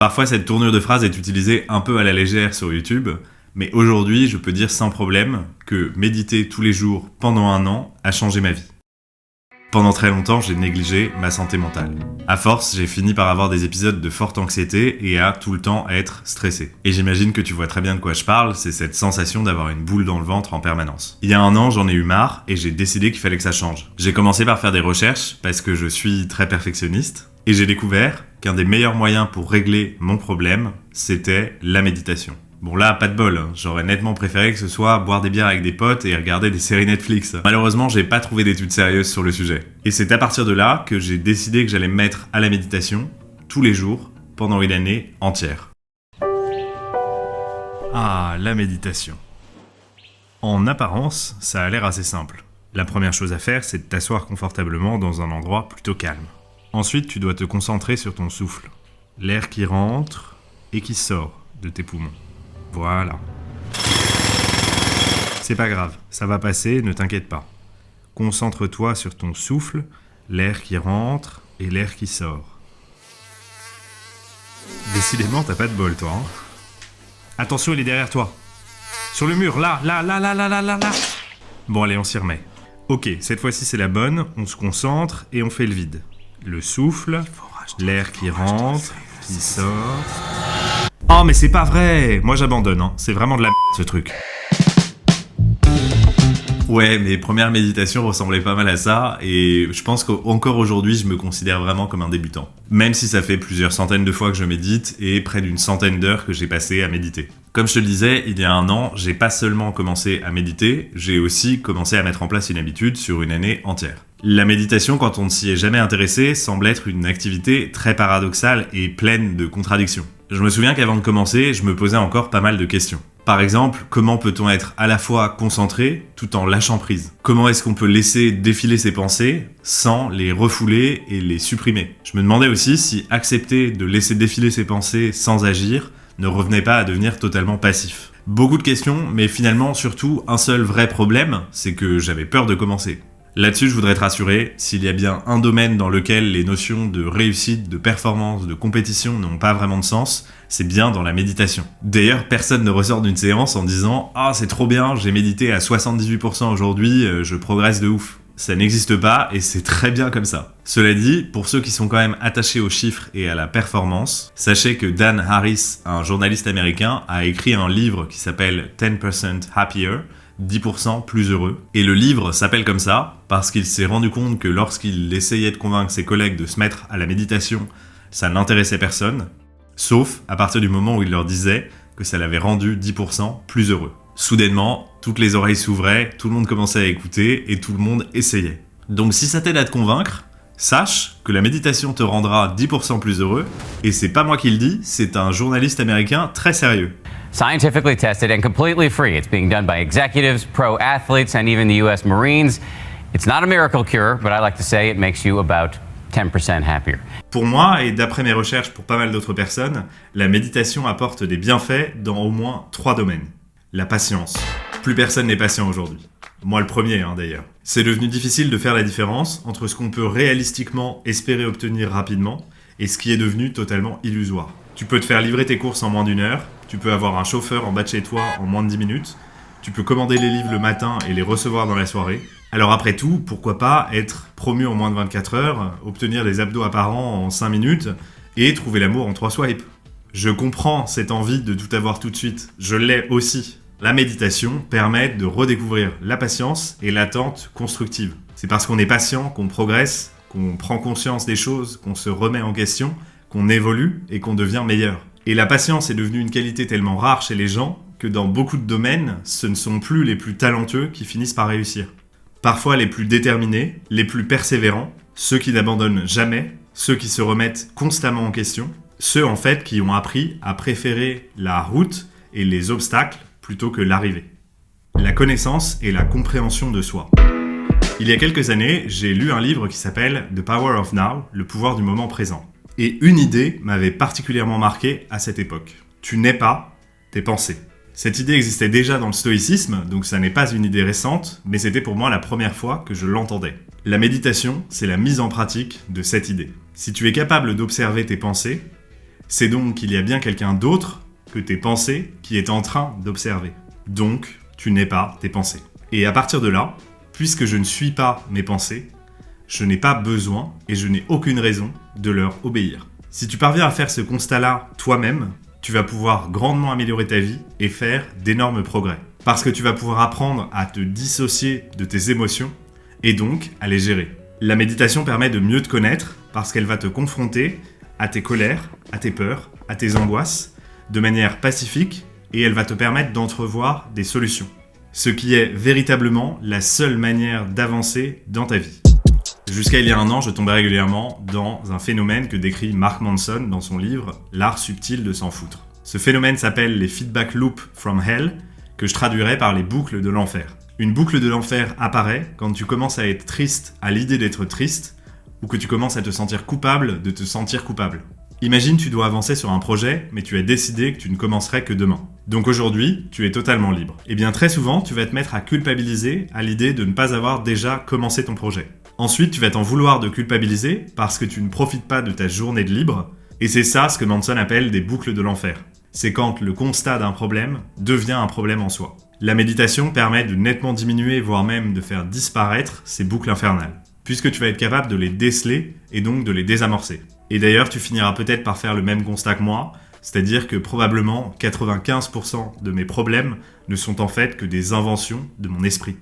Parfois, cette tournure de phrase est utilisée un peu à la légère sur YouTube, mais aujourd'hui, je peux dire sans problème que méditer tous les jours pendant 1 an a changé ma vie. Pendant très longtemps, j'ai négligé ma santé mentale. À force, j'ai fini par avoir des épisodes de forte anxiété et à tout le temps être stressé. Et j'imagine que tu vois très bien de quoi je parle, c'est cette sensation d'avoir une boule dans le ventre en permanence. Il y a 1 an, j'en ai eu marre et j'ai décidé qu'il fallait que ça change. J'ai commencé par faire des recherches parce que je suis très perfectionniste et j'ai découvert qu'un des meilleurs moyens pour régler mon problème, c'était la méditation. Bon là, pas de bol, j'aurais nettement préféré que ce soit boire des bières avec des potes et regarder des séries Netflix. Malheureusement, j'ai pas trouvé d'études sérieuses sur le sujet. Et c'est à partir de là que j'ai décidé que j'allais me mettre à la méditation tous les jours pendant 1 année entière. Ah, la méditation. En apparence, ça a l'air assez simple. La première chose à faire, c'est de t'asseoir confortablement dans un endroit plutôt calme. Ensuite, tu dois te concentrer sur ton souffle. L'air qui rentre et qui sort de tes poumons. Voilà. C'est pas grave, ça va passer, ne t'inquiète pas. Concentre-toi sur ton souffle, l'air qui rentre et l'air qui sort. Décidément, t'as pas de bol, toi, hein. Attention, il est derrière toi. Sur le mur, là. Bon, allez, on s'y remet. Ok, cette fois-ci, c'est la bonne. On se concentre et on fait le vide. Le souffle, l'air qui rentre, qui sort... Oh mais c'est pas vrai! Moi j'abandonne, hein. C'est vraiment de la merde ce truc. Ouais, mes premières méditations ressemblaient pas mal à ça, et je pense qu'encore aujourd'hui je me considère vraiment comme un débutant. Même si ça fait plusieurs centaines de fois que je médite, et près d'une centaine d'heures que j'ai passé à méditer. Comme je te le disais, il y a 1 an, j'ai pas seulement commencé à méditer, j'ai aussi commencé à mettre en place une habitude sur 1 année entière. La méditation, quand on ne s'y est jamais intéressé, semble être une activité très paradoxale et pleine de contradictions. Je me souviens qu'avant de commencer, je me posais encore pas mal de questions. Par exemple, comment peut-on être à la fois concentré tout en lâchant prise? Comment est-ce qu'on peut laisser défiler ses pensées sans les refouler et les supprimer? Je me demandais aussi si accepter de laisser défiler ses pensées sans agir ne revenait pas à devenir totalement passif. Beaucoup de questions, mais finalement surtout un seul vrai problème, c'est que j'avais peur de commencer. Là-dessus, je voudrais te rassurer, s'il y a bien un domaine dans lequel les notions de réussite, de performance, de compétition n'ont pas vraiment de sens, c'est bien dans la méditation. D'ailleurs, personne ne ressort d'une séance en disant « Ah, c'est trop bien, j'ai médité à 78% aujourd'hui, je progresse de ouf ». Ça n'existe pas et c'est très bien comme ça. Cela dit, pour ceux qui sont quand même attachés aux chiffres et à la performance, sachez que Dan Harris, un journaliste américain, a écrit un livre qui s'appelle 10% Happier, 10% plus heureux. Et le livre s'appelle comme ça parce qu'il s'est rendu compte que lorsqu'il essayait de convaincre ses collègues de se mettre à la méditation, ça n'intéressait personne, sauf à partir du moment où il leur disait que ça l'avait rendu 10% plus heureux. Soudainement, toutes les oreilles s'ouvraient, tout le monde commençait à écouter et tout le monde essayait. Donc si ça t'aide à te convaincre, sache que la méditation te rendra 10% plus heureux, et c'est pas moi qui le dis, c'est un journaliste américain très sérieux. Scientifically tested and completely free. It's being done by executives, pro athletes, and even the US Marines. It's not a miracle cure, but I like to say it makes you about 10% happier. Pour moi, et d'après mes recherches pour pas mal d'autres personnes, la méditation apporte des bienfaits dans au moins 3 domaines. La patience. Plus personne n'est patient aujourd'hui. Moi le premier d'ailleurs. C'est devenu difficile de faire la différence entre ce qu'on peut réalistiquement espérer obtenir rapidement et ce qui est devenu totalement illusoire. Tu peux te faire livrer tes courses en moins d'1 heure, tu peux avoir un chauffeur en bas de chez toi en moins de 10 minutes, tu peux commander les livres le matin et les recevoir dans la soirée. Alors après tout, pourquoi pas être promu en moins de 24 heures, obtenir des abdos apparents en 5 minutes et trouver l'amour en 3 swipes. Je comprends cette envie de tout avoir tout de suite, je l'ai aussi. La méditation permet de redécouvrir la patience et l'attente constructive. C'est parce qu'on est patient qu'on progresse, qu'on prend conscience des choses, qu'on se remet en question, qu'on évolue et qu'on devient meilleur. Et la patience est devenue une qualité tellement rare chez les gens que dans beaucoup de domaines, ce ne sont plus les plus talentueux qui finissent par réussir. Parfois les plus déterminés, les plus persévérants, ceux qui n'abandonnent jamais, ceux qui se remettent constamment en question, ceux en fait qui ont appris à préférer la route et les obstacles plutôt que l'arrivée. La connaissance et la compréhension de soi. Il y a quelques années, j'ai lu un livre qui s'appelle The Power of Now, le pouvoir du moment présent. Et une idée m'avait particulièrement marqué à cette époque. Tu n'es pas tes pensées. Cette idée existait déjà dans le stoïcisme, donc ça n'est pas une idée récente, mais c'était pour moi la première fois que je l'entendais. La méditation, c'est la mise en pratique de cette idée. Si tu es capable d'observer tes pensées, C'est donc qu'il y a bien quelqu'un d'autre que tes pensées qui est en train d'observer. Donc, tu n'es pas tes pensées. Et à partir de là, puisque je ne suis pas mes pensées, je n'ai pas besoin et je n'ai aucune raison de leur obéir. Si tu parviens à faire ce constat-là toi-même, tu vas pouvoir grandement améliorer ta vie et faire d'énormes progrès. Parce que tu vas pouvoir apprendre à te dissocier de tes émotions et donc à les gérer. La méditation permet de mieux te connaître parce qu'elle va te confronter à tes colères, à tes peurs, à tes angoisses de manière pacifique et elle va te permettre d'entrevoir des solutions. Ce qui est véritablement la seule manière d'avancer dans ta vie. Jusqu'à il y a un an, je tombais régulièrement dans un phénomène que décrit Mark Manson dans son livre « L'art subtil de s'en foutre ». Ce phénomène s'appelle les feedback loops from hell, que je traduirais par les boucles de l'enfer. Une boucle de l'enfer apparaît quand tu commences à être triste à l'idée d'être triste, ou que tu commences à te sentir coupable de te sentir coupable. Imagine tu dois avancer sur un projet, mais tu as décidé que tu ne commencerais que demain. Donc aujourd'hui, tu es totalement libre. Et bien très souvent, tu vas te mettre à culpabiliser à l'idée de ne pas avoir déjà commencé ton projet. Ensuite, tu vas t'en vouloir de culpabiliser parce que tu ne profites pas de ta journée de libre. Et c'est ça ce que Manson appelle des boucles de l'enfer. C'est quand le constat d'un problème devient un problème en soi. La méditation permet de nettement diminuer, voire même de faire disparaître ces boucles infernales, puisque tu vas être capable de les déceler et donc de les désamorcer. Et d'ailleurs, tu finiras peut-être par faire le même constat que moi, c'est-à-dire que probablement 95% de mes problèmes ne sont en fait que des inventions de mon esprit.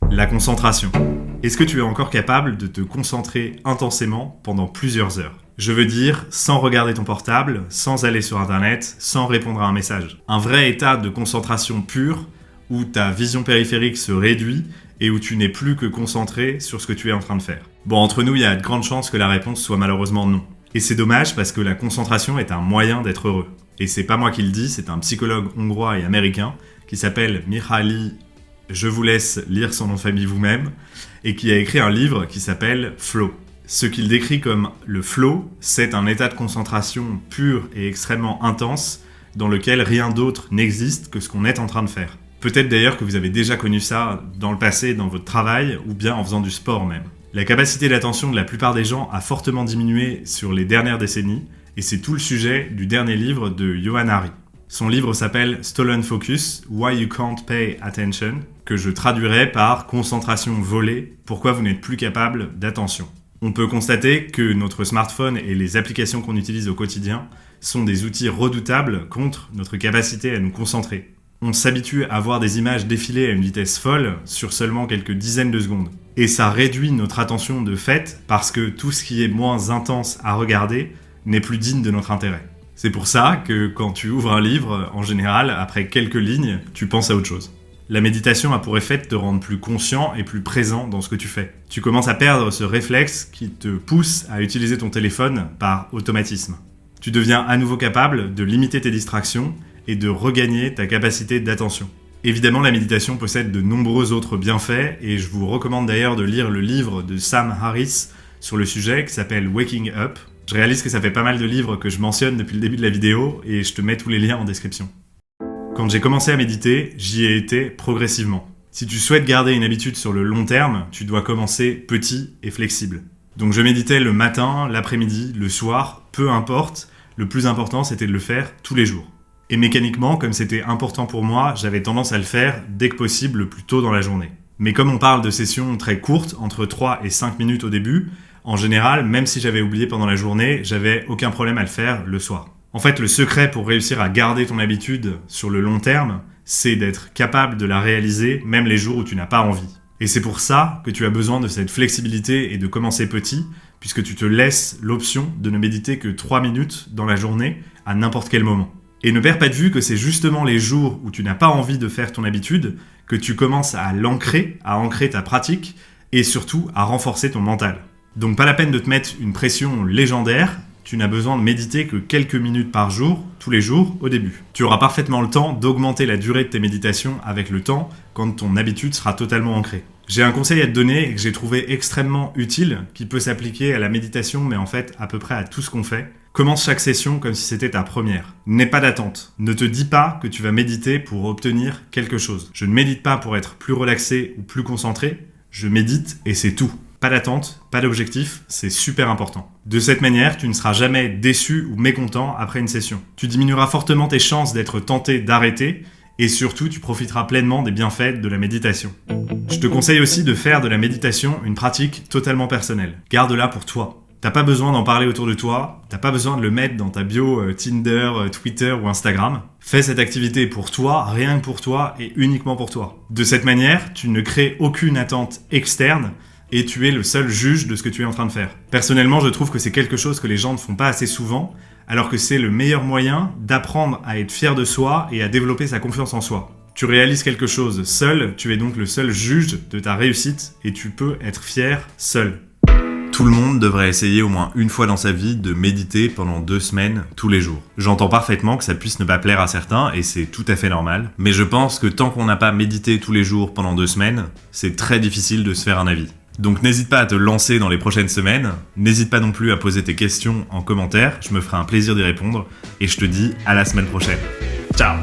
La concentration. Est-ce que tu es encore capable de te concentrer intensément pendant plusieurs heures ? Je veux dire, sans regarder ton portable, sans aller sur internet, sans répondre à un message. Un vrai état de concentration pure, où ta vision périphérique se réduit et où tu n'es plus que concentré sur ce que tu es en train de faire. Bon, entre nous, il y a de grandes chances que la réponse soit malheureusement non. Et c'est dommage parce que la concentration est un moyen d'être heureux. Et c'est pas moi qui le dis, c'est un psychologue hongrois et américain qui s'appelle Mihaly, je vous laisse lire son nom de famille vous-même, et qui a écrit un livre qui s'appelle Flow. Ce qu'il décrit comme le flow, c'est un état de concentration pur et extrêmement intense dans lequel rien d'autre n'existe que ce qu'on est en train de faire. Peut-être d'ailleurs que vous avez déjà connu ça dans le passé, dans votre travail, ou bien en faisant du sport même. La capacité d'attention de la plupart des gens a fortement diminué sur les dernières décennies, et c'est tout le sujet du dernier livre de Johann Hari. Son livre s'appelle Stolen Focus, Why You Can't Pay Attention, que je traduirais par concentration volée, pourquoi vous n'êtes plus capable d'attention. On peut constater que notre smartphone et les applications qu'on utilise au quotidien sont des outils redoutables contre notre capacité à nous concentrer. On s'habitue à voir des images défiler à une vitesse folle sur seulement quelques dizaines de secondes. Et ça réduit notre attention de fait parce que tout ce qui est moins intense à regarder n'est plus digne de notre intérêt. C'est pour ça que quand tu ouvres un livre, en général, après quelques lignes, tu penses à autre chose. La méditation a pour effet de te rendre plus conscient et plus présent dans ce que tu fais. Tu commences à perdre ce réflexe qui te pousse à utiliser ton téléphone par automatisme. Tu deviens à nouveau capable de limiter tes distractions et de regagner ta capacité d'attention. Évidemment, la méditation possède de nombreux autres bienfaits et je vous recommande d'ailleurs de lire le livre de Sam Harris sur le sujet qui s'appelle Waking Up. Je réalise que ça fait pas mal de livres que je mentionne depuis le début de la vidéo et je te mets tous les liens en description. Quand j'ai commencé à méditer, j'y ai été progressivement. Si tu souhaites garder une habitude sur le long terme, tu dois commencer petit et flexible. Donc je méditais le matin, l'après-midi, le soir, peu importe, le plus important c'était de le faire tous les jours. Et mécaniquement, comme c'était important pour moi, j'avais tendance à le faire dès que possible, le plus tôt dans la journée. Mais comme on parle de sessions très courtes, entre 3 et 5 minutes au début, en général, même si j'avais oublié pendant la journée, j'avais aucun problème à le faire le soir. En fait, le secret pour réussir à garder ton habitude sur le long terme, c'est d'être capable de la réaliser même les jours où tu n'as pas envie. Et c'est pour ça que tu as besoin de cette flexibilité et de commencer petit, puisque tu te laisses l'option de ne méditer que 3 minutes dans la journée à n'importe quel moment. Et ne perds pas de vue que c'est justement les jours où tu n'as pas envie de faire ton habitude que tu commences à l'ancrer, à ancrer ta pratique et surtout à renforcer ton mental. Donc pas la peine de te mettre une pression légendaire, tu n'as besoin de méditer que quelques minutes par jour, tous les jours, au début. Tu auras parfaitement le temps d'augmenter la durée de tes méditations avec le temps quand ton habitude sera totalement ancrée. J'ai un conseil à te donner que j'ai trouvé extrêmement utile, qui peut s'appliquer à la méditation, mais en fait à peu près à tout ce qu'on fait. Commence chaque session comme si c'était ta première. N'aie pas d'attente. Ne te dis pas que tu vas méditer pour obtenir quelque chose. Je ne médite pas pour être plus relaxé ou plus concentré, je médite et c'est tout. Pas d'attente, pas d'objectif, c'est super important. De cette manière, tu ne seras jamais déçu ou mécontent après une session. Tu diminueras fortement tes chances d'être tenté d'arrêter et surtout, tu profiteras pleinement des bienfaits de la méditation. Je te conseille aussi de faire de la méditation une pratique totalement personnelle. Garde-la pour toi. T'as pas besoin d'en parler autour de toi, t'as pas besoin de le mettre dans ta bio Tinder, Twitter ou Instagram. Fais cette activité pour toi, rien que pour toi et uniquement pour toi. De cette manière, tu ne crées aucune attente externe et tu es le seul juge de ce que tu es en train de faire. Personnellement, je trouve que c'est quelque chose que les gens ne font pas assez souvent, alors que c'est le meilleur moyen d'apprendre à être fier de soi et à développer sa confiance en soi. Tu réalises quelque chose seul, tu es donc le seul juge de ta réussite et tu peux être fier seul. Tout le monde devrait essayer au moins une fois dans sa vie de méditer pendant 2 semaines, tous les jours. J'entends parfaitement que ça puisse ne pas plaire à certains, et c'est tout à fait normal. Mais je pense que tant qu'on n'a pas médité tous les jours pendant 2 semaines, c'est très difficile de se faire un avis. Donc n'hésite pas à te lancer dans les prochaines semaines, n'hésite pas non plus à poser tes questions en commentaire, je me ferai un plaisir d'y répondre, et je te dis à la semaine prochaine. Ciao!